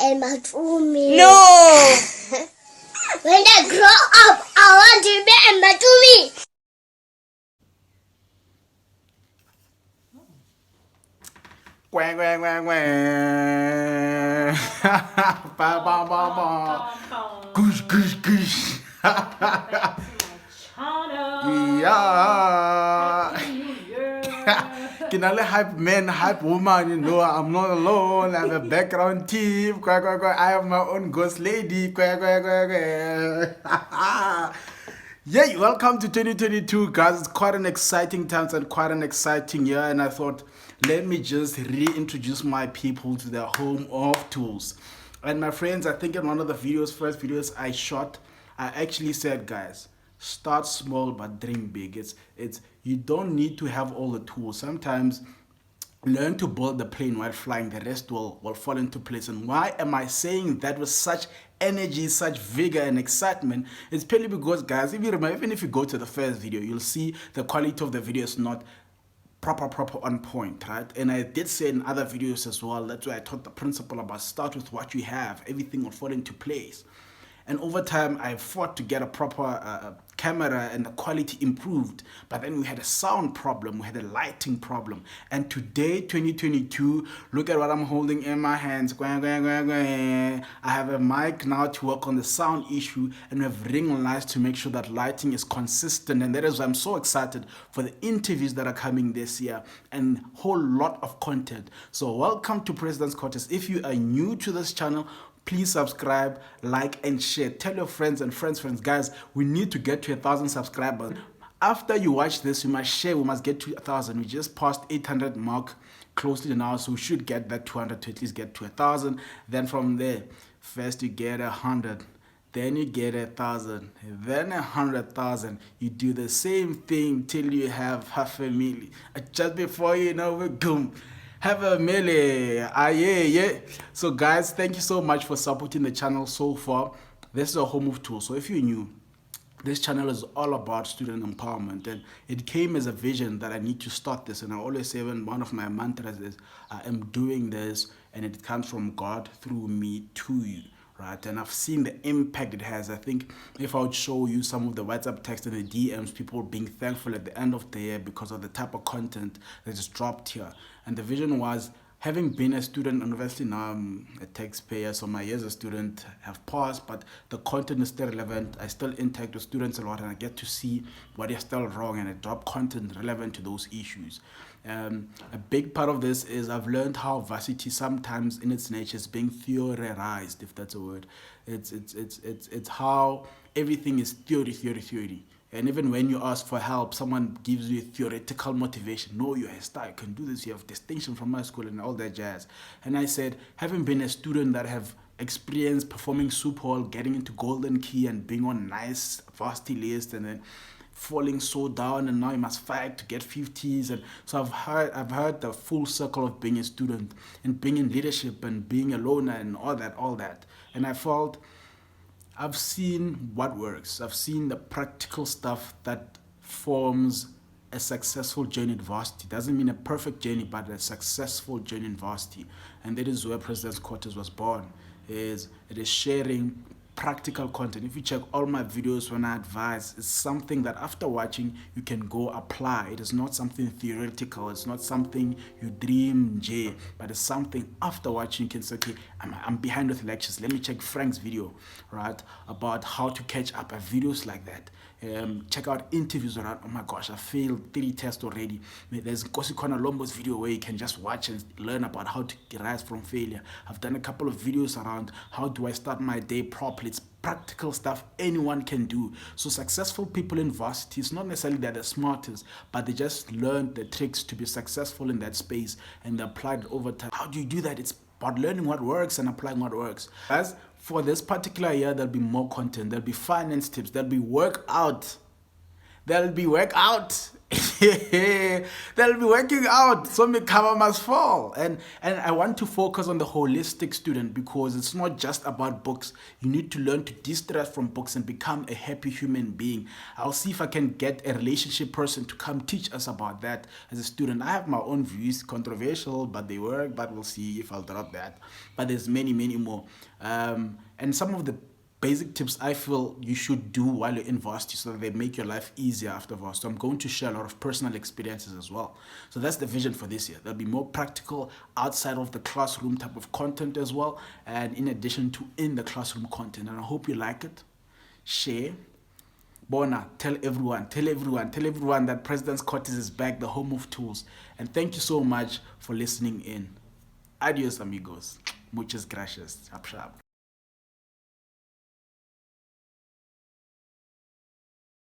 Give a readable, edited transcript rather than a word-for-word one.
and Matumi. No! When I grow up, I want to be a Matumi. Quang, quang, quang, quang. Ba, ba, ba, ba. Goose, goose, goose. Yeah. Kinale hype man, hype woman, you know, I'm not alone. I have a background team. Quack, quack, quack. I have my own ghost lady. Quack, quack, quack, quack. Yeah, welcome to 2022, guys. It's quite an exciting time and quite an exciting year, and I thought, let me just reintroduce my people to the home of tools. And my friends, I think in one of the first videos I shot, I actually said, guys, start small but dream big. It's you don't need to have all the tools. Sometimes learn to build the plane while flying, the rest will fall into place. And why am I saying that with such energy, such vigor and excitement? It's purely because, guys, if you remember, even if you go to the first video, you'll see the quality of the video is not proper on point, right? And I did say in other videos as well, that's why I taught the principle about start with what you have, everything will fall into place. And over time, I fought to get a proper camera and the quality improved. But then we had a sound problem, we had a lighting problem. And today, 2022, look at what I'm holding in my hands. I have a mic now to work on the sound issue, and we have ring lights to make sure that lighting is consistent. And that is why I'm so excited for the interviews that are coming this year and a whole lot of content. So welcome to President's Quarters. If you are new to this channel, please subscribe, like, and share. Tell your friends and friends. Guys, we need to get to 1,000 subscribers. After you watch this, we must share. We must get to 1,000. We just passed 800 mark closely now, so we should get that 200 to at least get to 1,000. Then from there, first you get 100. Then you get 1,000, then 100,000. You do the same thing till you have 500,000. Just before you know it, boom. Have a melee. Yeah. So guys, thank you so much for supporting the channel so far. This is a home of tools. So if you're new, this channel is all about student empowerment, and it came as a vision that I need to start this. And I always say, when one of my mantras is, I am doing this, and it comes from God through me to you. Right, and I've seen the impact it has. I think if I would show you some of the WhatsApp text and the DMs, people being thankful at the end of the year because of the type of content that is dropped here. And the vision was, having been a student, and obviously now I'm a taxpayer, so my years as a student have passed, but the content is still relevant. I still interact with students a lot, and I get to see what is still wrong, and I drop content relevant to those issues. A big part of this is I've learned how varsity sometimes in its nature is being theorized, if that's a word. It's how everything is theory. And even when you ask for help, someone gives you theoretical motivation. No, you're a star, you can do this, you have distinction from my school and all that jazz. And I said, having been a student that have experienced performing Super Hall, getting into Golden Key and being on nice varsity list, and then falling so down, and now you must fight to get 50s. And so I've heard the full circle of being a student and being in leadership and being a loner and all that. And I felt I've seen what works. I've seen the practical stuff that forms a successful journey in varsity. Doesn't mean a perfect journey, but a successful journey in varsity. And that is where President's Quarters was born. It is sharing practical content. If you check all my videos when I advise, it's something that after watching you can go apply. It is not something theoretical, it's not something you dream, but it's something after watching you can say, okay, I'm behind with lectures, let me check Frank's video, right, about how to catch up. Videos like that. Check out interviews around, oh my gosh, I failed 3 tests already. There's Kosi Kona Lombo's video where you can just watch and learn about how to rise from failure. I've done a couple of videos around how do I start my day properly. It's practical stuff anyone can do. So successful people in varsity, it's not necessarily that they're smartest, but they just learned the tricks to be successful in that space, and they applied it over time. How do you do that? It's about learning what works and applying what works. As for this particular year, there'll be more content. There'll be finance tips. There'll be workout. They'll be working out, so my cover must fall. And I want to focus on the holistic student because it's not just about books. You need to learn to distress from books and become a happy human being. I'll see if I can get a relationship person to come teach us about that as a student. I have my own views, controversial, but they work. But we'll see if I'll drop that. But there's many, many more. And some of the basic tips I feel you should do while you're in varsity so that they make your life easier after varsity. So I'm going to share a lot of personal experiences as well. So that's the vision for this year. There'll be more practical outside of the classroom type of content as well, and in addition to in the classroom content. And I hope you like it. Share. Bona, tell everyone that President's Quarters is back, the home of tools. And thank you so much for listening in. Adios, amigos. Muchas gracias. Sharp, sharp.